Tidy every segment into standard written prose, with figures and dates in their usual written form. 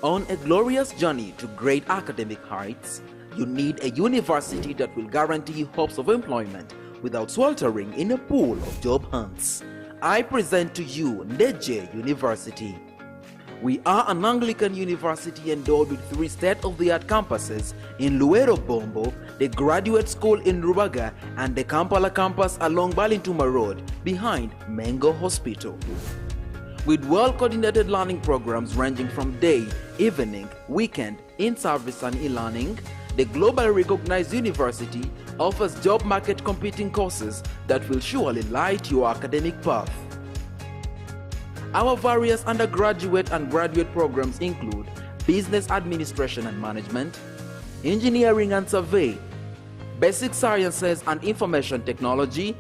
On a glorious journey to great academic heights, you need a university that will guarantee you hopes of employment without sweltering in a pool of job hunts. I present to you Ndejje University. We are an Anglican university endowed with 3 state-of-the-art campuses in Luero Bombo, the Graduate School in Rubaga, and the Kampala campus along Balintuma Road behind Mengo Hospital. With well-coordinated learning programs ranging from day, evening, weekend, in-service and e-learning, the globally recognized university offers job market competing courses that will surely light your academic path. Our various undergraduate and graduate programs include Business Administration and Management, Engineering and Survey, Basic Sciences and Information Technology,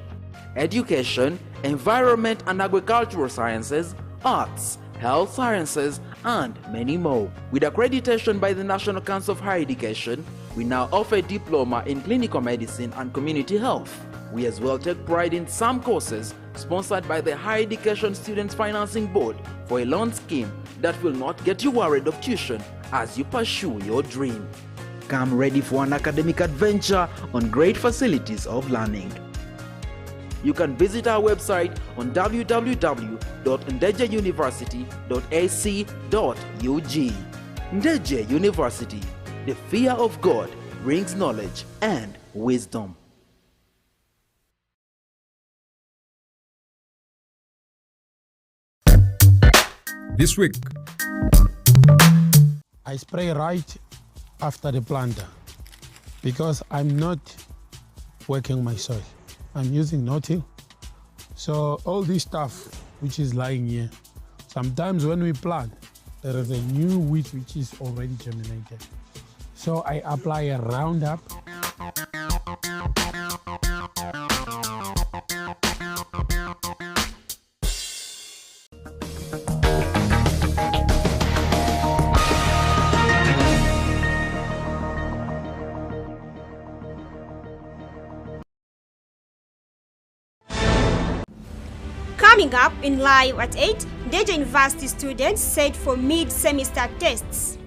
Education, Environment and Agricultural Sciences, Arts, Health Sciences, and many more. With accreditation by the National Council of Higher Education, we now offer a diploma in clinical medicine and community health. We as well take pride in some courses sponsored by the Higher Education Students Financing Board for a loan scheme that will not get you worried of tuition as you pursue your dream. Come ready for an academic adventure on great facilities of learning. You can visit our website on www.ndejjeuniversity.ac.ug. Ndejje University, the fear of God brings knowledge and wisdom. This week, I spray right after the planter because I'm not working my soil. I'm using no-till. So all this stuff which is lying here, sometimes when we plant, there is a new wheat which is already germinated. So I apply a Roundup. Coming up in Live at 8, Ndejje University students set for mid-semester tests.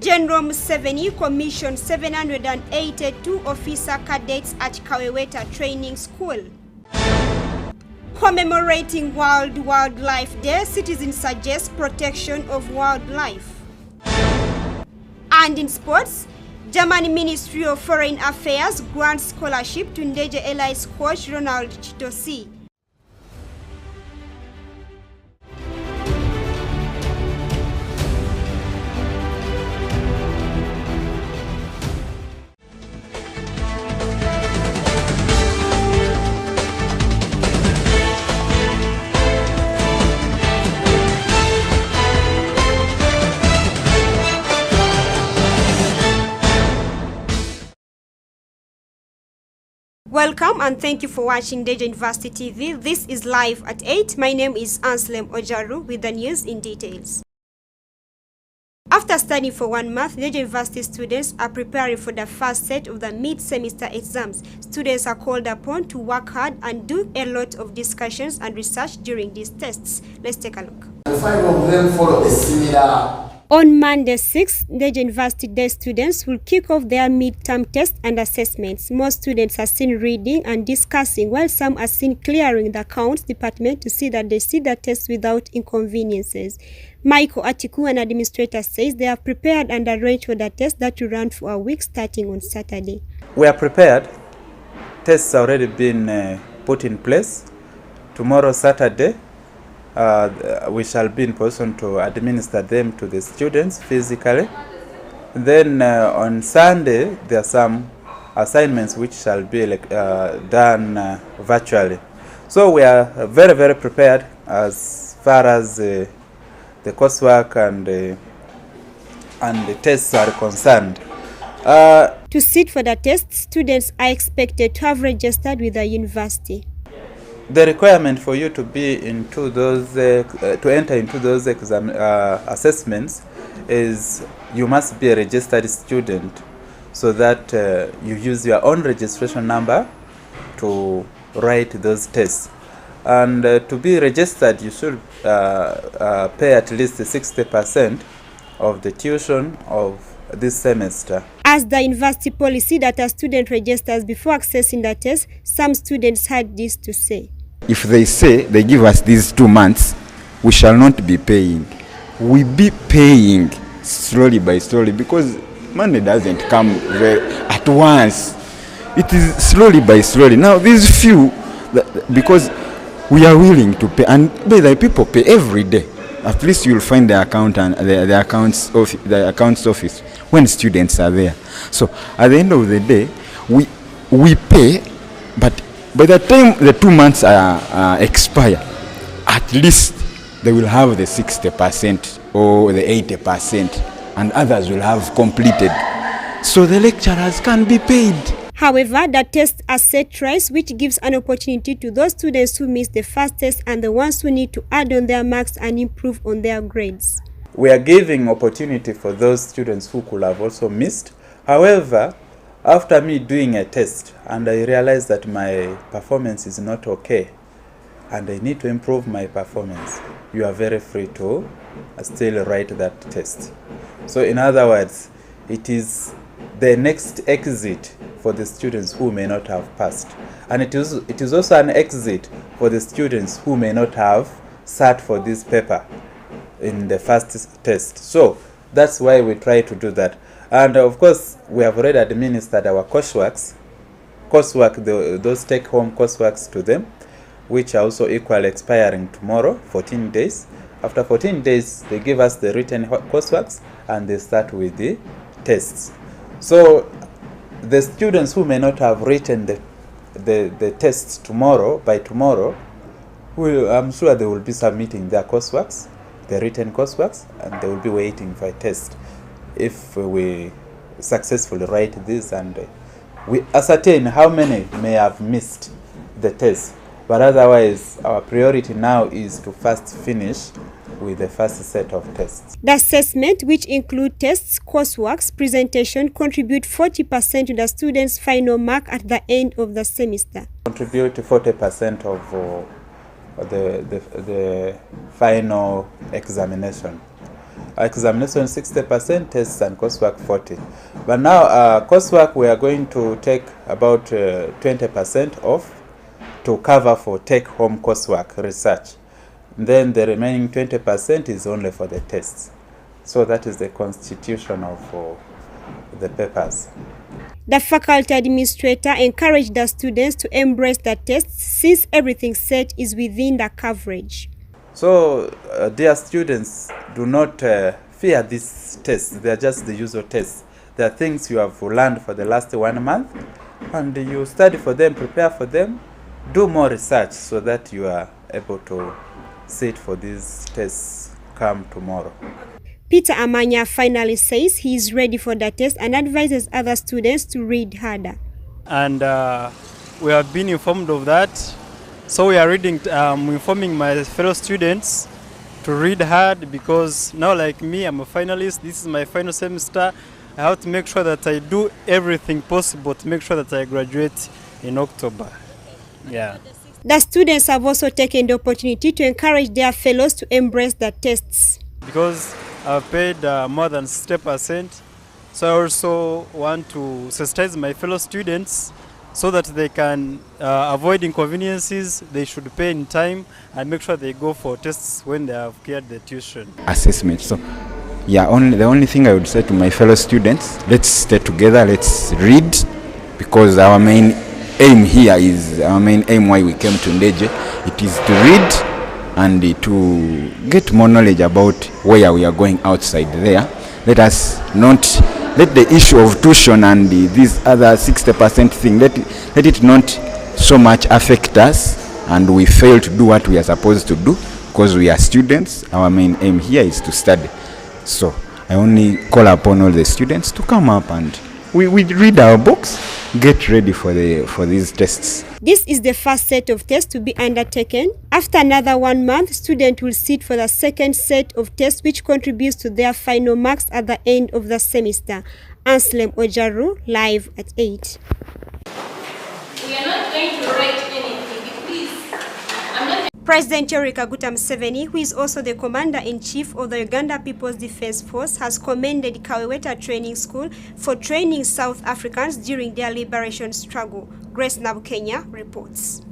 General Museveni commissioned 782 officer cadets at Kaweweta Training School. Commemorating World Wildlife Day, citizens suggest protection of wildlife. And in sports, German Ministry of Foreign Affairs grants scholarship to Ndejje Allies coach Ronald Chitosi. Welcome and thank you for watching Ndejje University TV. This is Live at 8. My name is ANSLEM OJARU with the news in details. After studying for 1 month, Ndejje University students are preparing for the first set of the mid-semester exams. Students are called upon to work hard and do a lot of discussions and research during these tests. Let's take a look. 5 of them follow a similar. On Monday 6th, Ndejje University Day students will kick off their midterm tests and assessments. Most students are seen reading and discussing, while some are seen clearing the accounts department to see that they see the tests without inconveniences. Michael Atiku, an administrator, says they have prepared and arranged for the test that will run for a week starting on Saturday. We are prepared. Tests have already been put in place. Tomorrow, Saturday, we shall be in position to administer them to the students physically. Then on Sunday, there are some assignments which shall be done virtually. So we are very, very prepared as far as the coursework and the tests are concerned. To sit for the test, students are expected to have registered with the university. The requirement for you to be into those, to enter into those assessments is you must be a registered student, so that you use your own registration number to write those tests. And to be registered, you should pay at least 60% of the tuition of this semester. As the university policy that a student registers before accessing the test, some students had this to say. If they say they give us these 2 months, we shall not be paying. We be paying slowly by slowly because money doesn't come at once. It is slowly by slowly. Now these few, because we are willing to pay, and the people pay every day. At least you'll find the accountant, the accounts office when students are there. So at the end of the day, we pay, but by the time the 2 months expire, at least they will have the 60% or the 80%, and others will have completed. So the lecturers can be paid. However, the tests are set twice, which gives an opportunity to those students who missed the first test and the ones who need to add on their marks and improve on their grades. We are giving opportunity for those students who could have also missed. However, after me doing a test and I realized that my performance is not okay and I need to improve my performance, you are very free to still write that test. So in other words, it is the next exit for the students who may not have passed. And it is also an exit for the students who may not have sat for this paper in the first test. So that's why we try to do that. And of course, we have already administered our those take-home courseworks to them, which are also equally expiring tomorrow, 14 days. After 14 days, they give us the written courseworks and they start with the tests. So the students who may not have written the tests by tomorrow, I'm sure they will be submitting their courseworks, the written courseworks, and they will be waiting for a test. If we successfully write this and we ascertain how many may have missed the test. But otherwise, our priority now is to first finish with the first set of tests. The assessment, which include tests, courseworks, presentation, contribute 40% to the students' final mark at the end of the semester. Contribute to 40% of the final examination. Examination 60%, tests and coursework 40%. But now coursework we are going to take about 20% off to cover for take-home coursework research. Then the remaining 20% is only for the tests. So that is the constitution of the papers. The faculty administrator encouraged the students to embrace the tests since everything set is within the coverage. So, dear students, do not fear these tests. They are just the usual tests. They are things you have learned for the last 1 month, and you study for them, prepare for them, do more research so that you are able to sit for these tests come tomorrow. Peter Amanya finally says he is ready for the test and advises other students to read harder. And we have been informed of that. So we are informing my fellow students to read hard, because now, like me, I'm a finalist. This is my final semester. I have to make sure that I do everything possible to make sure that I graduate in October. Yeah. The students have also taken the opportunity to encourage their fellows to embrace the tests. Because I've paid more than 60%, so I also want to sensitize my fellow students so that they can avoid inconveniences. They should pay in time and make sure they go for tests when they have cleared the tuition. Assessment. So, yeah, the only thing I would say to my fellow students, let's stay together, let's read, because our main aim why we came to Ndejje, it is to read and to get more knowledge about where we are going outside there. Let us not let the issue of tuition and this other 60% thing, let it not so much affect us and we fail to do what we are supposed to do, because we are students. Our main aim here is to study. So I only call upon all the students to come up and we read our books, get ready for these tests. This is the first set of tests to be undertaken. After another 1 month, students will sit for the second set of tests, which contributes to their final marks at the end of the semester. ANSLEM OJARU, live at 8. We are not going to write anything, please. I'm not President Yoweri Kaguta Museveni, who is also the Commander-in-Chief of the Uganda People's Defense Force, has commended Kaweweta Training School for training South Africans during their liberation struggle. Grace Nabukenya reports.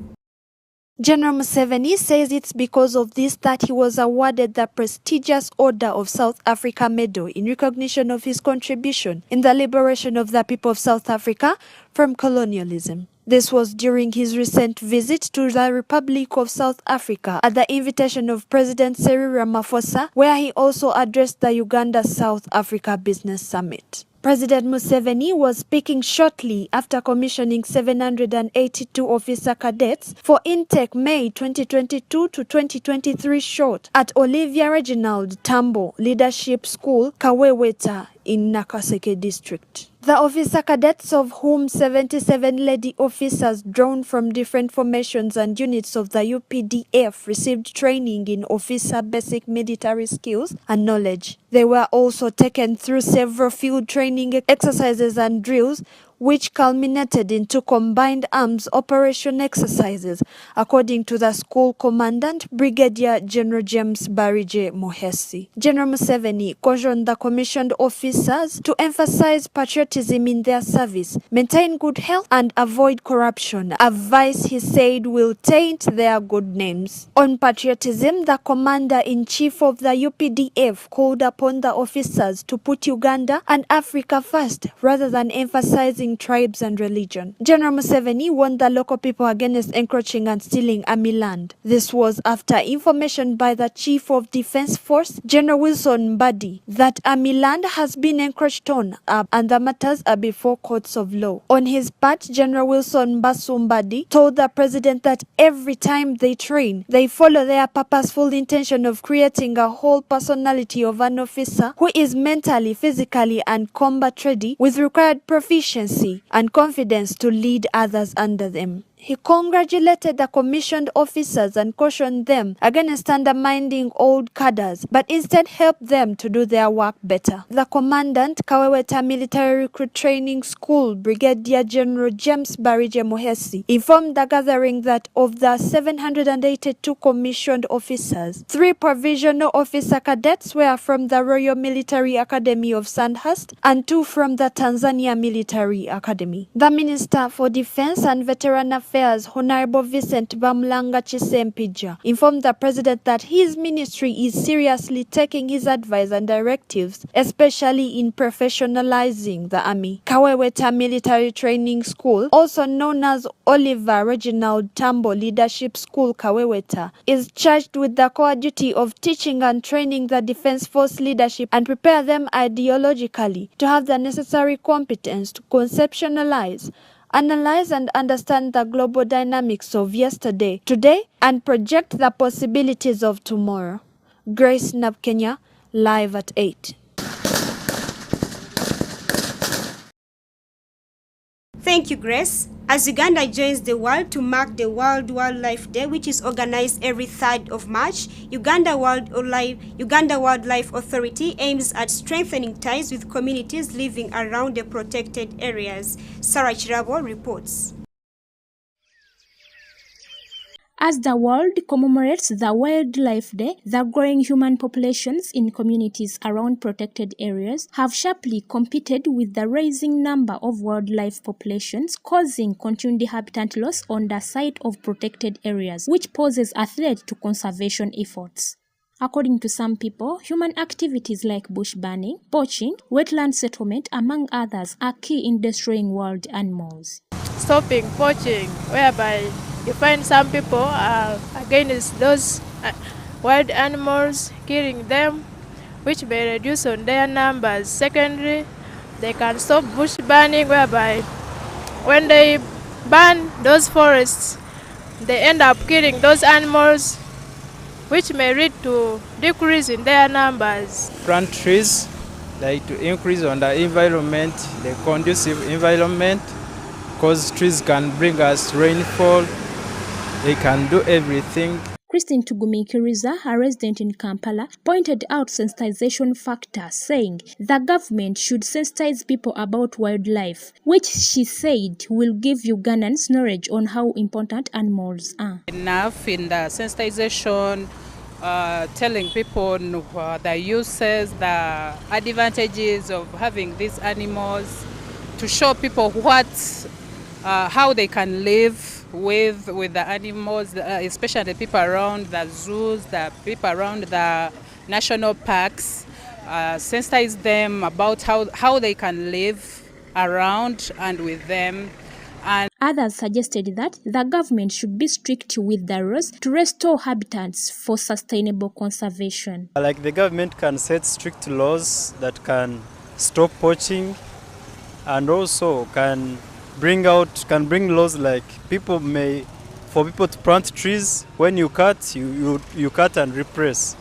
General Museveni says it's because of this that he was awarded the prestigious Order of South Africa Medal in recognition of his contribution in the liberation of the people of South Africa from colonialism. This was during his recent visit to the Republic of South Africa at the invitation of President Cyril Ramaphosa, where he also addressed the Uganda-South Africa Business Summit. President Museveni was speaking shortly after commissioning 782 officer cadets for intake May 2022 to 2023 short at Olivia Reginald Tambo Leadership School, Kaweweta in Nakaseke district. The officer cadets, of whom 77 lady officers drawn from different formations and units of the UPDF, received training in officer basic military skills and knowledge. They were also taken through several field training exercises and drills, which culminated into combined arms operation exercises, according to the school commandant, Brigadier General James Barije Mohesi. General Museveni cautioned the commissioned officers to emphasize patriotism in their service, maintain good health, and avoid corruption, a vice he said will taint their good names. On patriotism, the commander-in-chief of the UPDF called upon the officers to put Uganda and Africa first, rather than emphasizing tribes and religion. General Museveni warned the local people against encroaching and stealing army land. This was after information by the Chief of Defense Force, General Wilson Mbadi, that army land has been encroached on and the matters are before courts of law. On his part, General Wilson Mbadi told the president that every time they train, they follow their purposeful intention of creating a whole personality of an officer who is mentally, physically, and combat ready with required proficiency and confidence to lead others under them. He congratulated the commissioned officers and cautioned them against undermining old cadres, but instead helped them to do their work better. The commandant, Kaweweta Military Recruit Training School, Brigadier General James Barije Mohesi, informed the gathering that of the 782 commissioned officers, 3 provisional officer cadets were from the Royal Military Academy of Sandhurst and 2 from the Tanzania Military Academy. The Minister for Defense and Veteran Affairs, Honorable Vincent Bamlanga Chisempija, informed the president that his ministry is seriously taking his advice and directives, especially in professionalizing the army. Kaweweta Military Training School, also known as Oliver Reginald Tambo Leadership School Kaweweta, is charged with the core duty of teaching and training the Defense Force leadership and prepare them ideologically to have the necessary competence to conceptualize, analyze and understand the global dynamics of yesterday, today, and project the possibilities of tomorrow. Grace Nabukenya, live at 8. Thank you, Grace. As Uganda joins the world to mark the World Wildlife Day, which is organized every 3rd of March, Uganda Wildlife Authority aims at strengthening ties with communities living around the protected areas. Sarah Chirabo reports. As the world commemorates the Wildlife Day, the growing human populations in communities around protected areas have sharply competed with the rising number of wildlife populations, causing continued habitat loss on the site of protected areas, which poses a threat to conservation efforts. According to some people, human activities like bush burning, poaching, wetland settlement, among others, are key in destroying wild animals. Stopping poaching, whereby you find some people are against those wild animals, killing them, which may reduce on their numbers. Secondly, they can stop bush burning, whereby when they burn those forests, they end up killing those animals, which may lead to decrease in their numbers. Plant trees, like to increase on the environment, the conducive environment, because trees can bring us rainfall. They can do everything. Christine Tugumikiriza, a resident in Kampala, pointed out sensitization factor, saying the government should sensitize people about wildlife, which she said will give Ugandans knowledge on how important animals are. Enough in the sensitization, telling people the uses, the advantages of having these animals, to show people how they can live with the animals, especially the people around the zoos, the people around the national parks, sensitize them about how they can live around and with them. And others suggested that the government should be strict with the rules to restore habitats for sustainable conservation. Like the government can set strict laws that can stop poaching, and also can bring laws like for people to plant trees. When you cut, you cut and repress.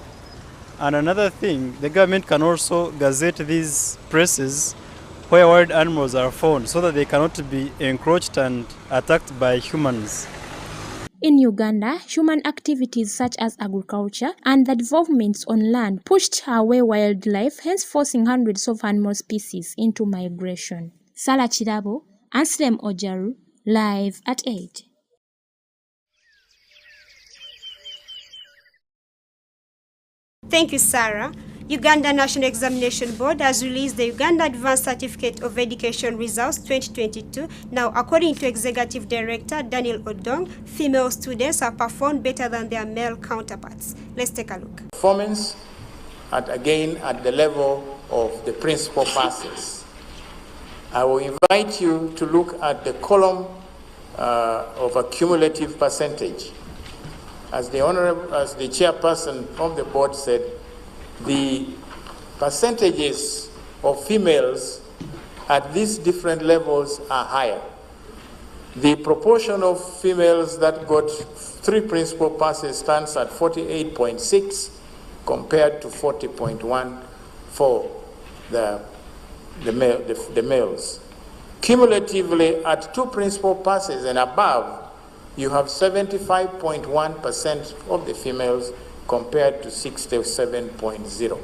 And another thing, the government can also gazette these places where wild animals are found, so that they cannot be encroached and attacked by humans. In Uganda, human activities such as agriculture and the developments on land pushed away wildlife, hence forcing hundreds of animal species into migration. Sarah Chirabo, ANSLEM OJARU, live at 8. Thank you, Sarah. Uganda National Examination Board has released the Uganda Advanced Certificate of Education Results 2022. Now, according to Executive Director Daniel Odong, female students have performed better than their male counterparts. Let's take a look. Performance, again, at the level of the principal passes. I will invite you to look at the column of a cumulative percentage. As the chairperson of the board said, the percentages of females at these different levels are higher. The proportion of females that got 3 principal passes stands at 48.6 compared to 40.1 for the males. Cumulatively, at 2 principal passes and above, you have 75.1% of the females compared to 67.0.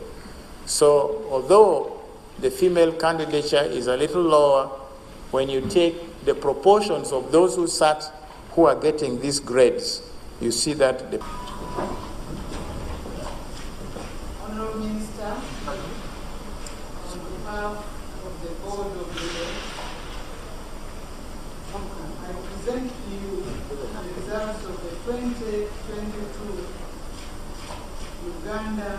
So although the female candidature is a little lower, when you take the proportions of those who are getting these grades, you see that the Honourable Minister, on behalf of the Board of Directors, I present to you the results of the 2022 Uganda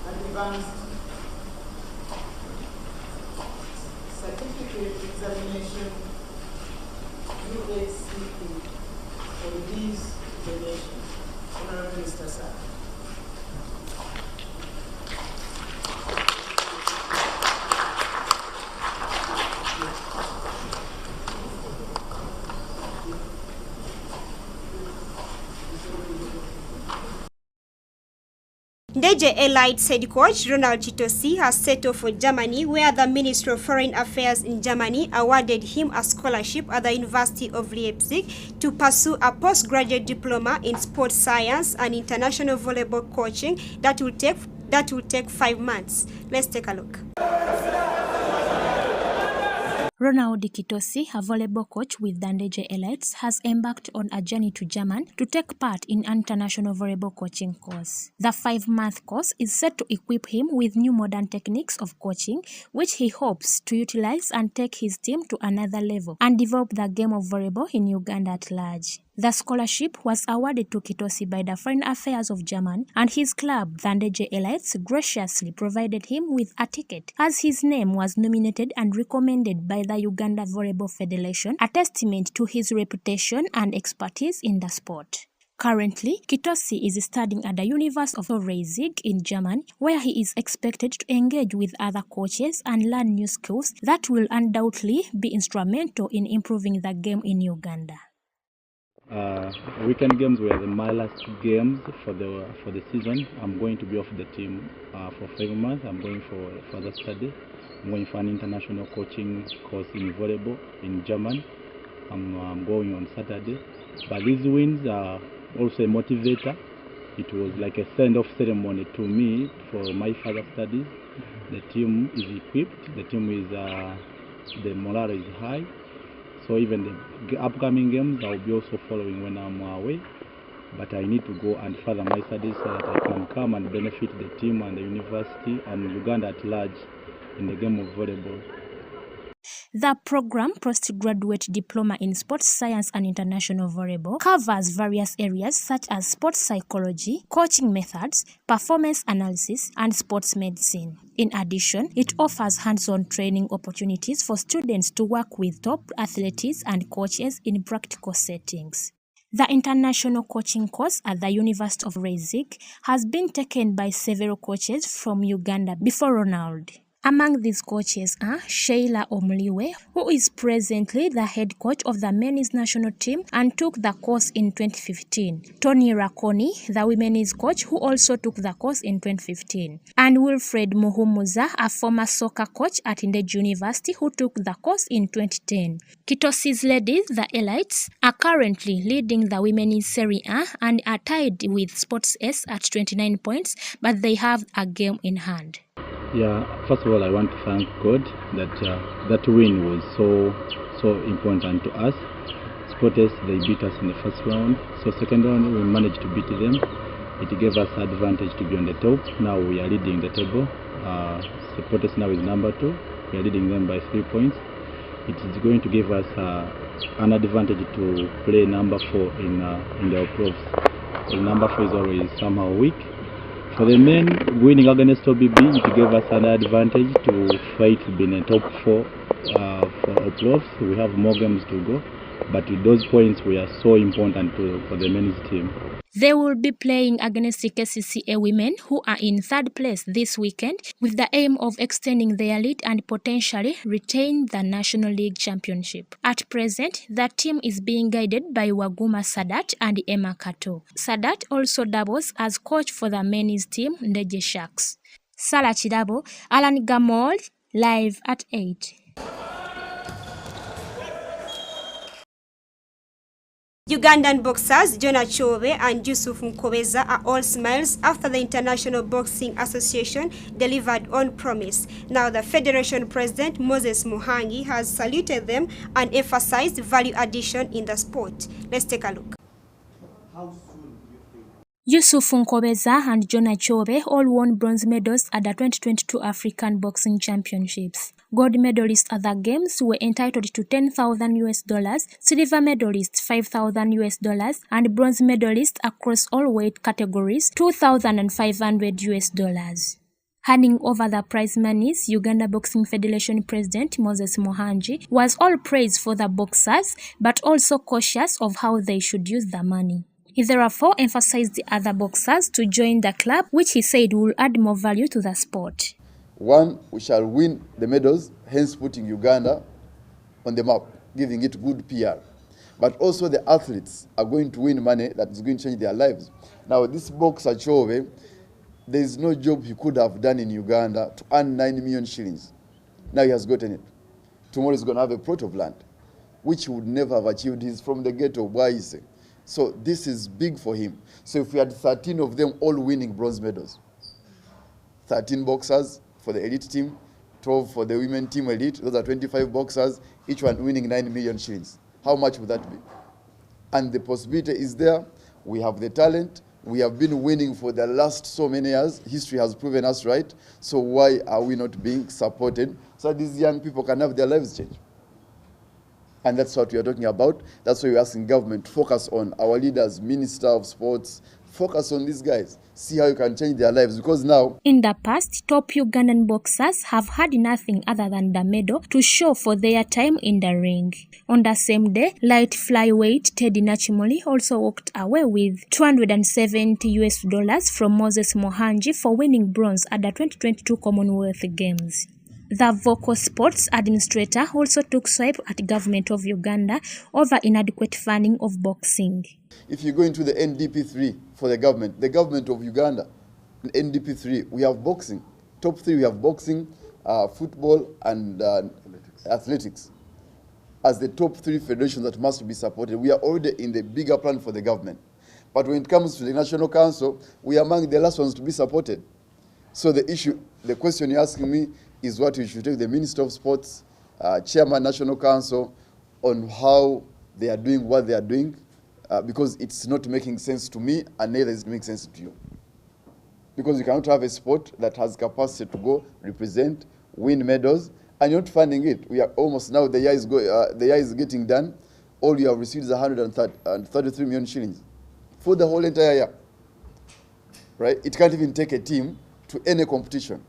Advanced Certificate Examination UHCE for these donations. Honourable Minister, sir. Ndejje Elites head coach Ronald Chitosi has set off for Germany, where the Ministry of Foreign Affairs in Germany awarded him a scholarship at the University of Leipzig to pursue a postgraduate diploma in sports science and international volleyball coaching that will take 5 months. Let's take a look. Ronald Kitosi, a volleyball coach with the Ndejje Elites, has embarked on a journey to Germany to take part in an international volleyball coaching course. The 5-month course is set to equip him with new modern techniques of coaching, which he hopes to utilize and take his team to another level and develop the game of volleyball in Uganda at large. The scholarship was awarded to Kitosi by the Foreign Affairs of Germany, and his club, the Ndejje Elites, graciously provided him with a ticket, as his name was nominated and recommended by the Uganda Volleyball Federation, a testament to his reputation and expertise in the sport. Currently, Kitosi is studying at the University of Leipzig in Germany, where he is expected to engage with other coaches and learn new skills that will undoubtedly be instrumental in improving the game in Uganda. Weekend games were my last games for the season. I'm going to be off the team for 5 months. I'm going for further study. I'm going for an international coaching course in volleyball in Germany. I'm going on Saturday. But these wins also a motivator. It was like a send-off ceremony to me for my further studies. The team is equipped, the team is, the morale is high. So even the upcoming games, I'll be also following when I'm away. But I need to go and further my studies so that I can come and benefit the team and the university and Uganda at large in the game of volleyball. The program, Postgraduate Diploma in Sports Science and International Volleyball, covers various areas such as sports psychology, coaching methods, performance analysis, and sports medicine. In addition, it offers hands-on training opportunities for students to work with top athletes and coaches in practical settings. The international coaching course at the University of Reykjavik has been taken by several coaches from Uganda before Ronald. Among these coaches are Sheila Omliwe, who is presently the head coach of the men's national team and took the course in 2015. Tony Rakoni, the women's coach, who also took the course in 2015. And Wilfred Muhumuza, a former soccer coach at Ndejje University, who took the course in 2010. Kitosi's ladies, the Elites, are currently leading the women's Serie A and are tied with Sports S at 29 points, but they have a game in hand. Yeah, first of all, I want to thank God that that win was so important to us. Sports, they beat us in the first round. So second round, we managed to beat them. It gave us advantage to be on the top. Now we are leading the table. Sports now is number 2. We are leading them by 3 points. It is going to give us an advantage to play number 4 in the playoffs. So number 4 is always somehow weak. For the men, winning against OBB, it gave us an advantage to fight to be in the top 4 for the playoffs. We have more games to go, but those points were so important for the men's team. They will be playing against the KCCA women, who are in 3rd place this weekend, with the aim of extending their lead and potentially retain the National League Championship. At present, the team is being guided by Waguma Sadat and Emma Kato. Sadat also doubles as coach for the men's team, Ndejje Sharks. Sarah Chidabo, Alan Gamol, live at 8. Ugandan boxers Jonah Chove and Yusuf Nkobeza are all smiles after the International Boxing Association delivered on promise. Now the Federation President Moses Muhangi has saluted them and emphasized value addition in the sport. Let's take a look. Yusuf Nkobeza and Jonah Chove all won bronze medals at the 2022 African Boxing Championships. Gold medalists at the games were entitled to $10,000, silver medalists $5,000, and bronze medalists across all weight categories $2,500. Handing over the prize monies, Uganda Boxing Federation President Moses Muhangi was all praise for the boxers, but also cautious of how they should use the money. He therefore emphasized the other boxers to join the club, which he said will add more value to the sport. One, we shall win the medals, hence putting Uganda on the map, giving it good PR. But also the athletes are going to win money that is going to change their lives. Now this boxer Chove, there is no job he could have done in Uganda to earn 9 million shillings. Now he has gotten it. Tomorrow he's going to have a plot of land, which he would never have achieved. He's from the ghetto of Bwaise. So this is big for him. So if we had 13 of them all winning bronze medals, 13 boxers for the elite team, 12 for the women team elite, those are 25 boxers, each one winning 9 million shillings. How much would that be? And the possibility is there. We have the talent. We have been winning for the last so many years. History has proven us right. So why are we not being supported so that these young people can have their lives changed? And that's what we are talking about. That's why we're asking government to focus on our leaders, Minister of Sports, focus on these guys. See how you can change their lives, because now... In the past, top Ugandan boxers have had nothing other than the medal to show for their time in the ring. On the same day, light flyweight Teddy Nachimoli also walked away with $270 from Moses Muhangi for winning bronze at the 2022 Commonwealth Games. The Vocal Sports Administrator also took swipe at government of Uganda over inadequate funding of boxing. If you go into the NDP3 for the government of Uganda, NDP3, we have boxing. Top 3, we have boxing, football, and athletics. As the top 3 federations that must be supported, we are already in the bigger plan for the government. But when it comes to the National Council, we are among the last ones to be supported. So the question you're asking me is what we should take the Minister of Sports, Chairman, National Council, on how they are doing what they are doing, because it's not making sense to me, and neither is it making sense to you. Because you cannot have a sport that has capacity to go, represent, win medals, and you're not funding it. We are almost now, the year is getting done. All you have received is 133 million shillings for the whole entire year. Right? It can't even take a team to any competition.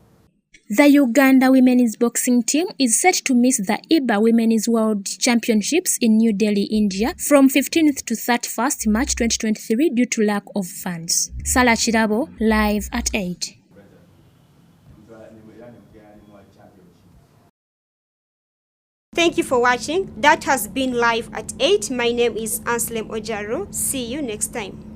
The Uganda women's boxing team is set to miss the IBA Women's World Championships in New Delhi, India from 15th to 31st March 2023 due to lack of funds. Sala Chirabo, live at 8. Thank you for watching. That has been Live at 8. My name is ANSLEM OJARU. See you next time.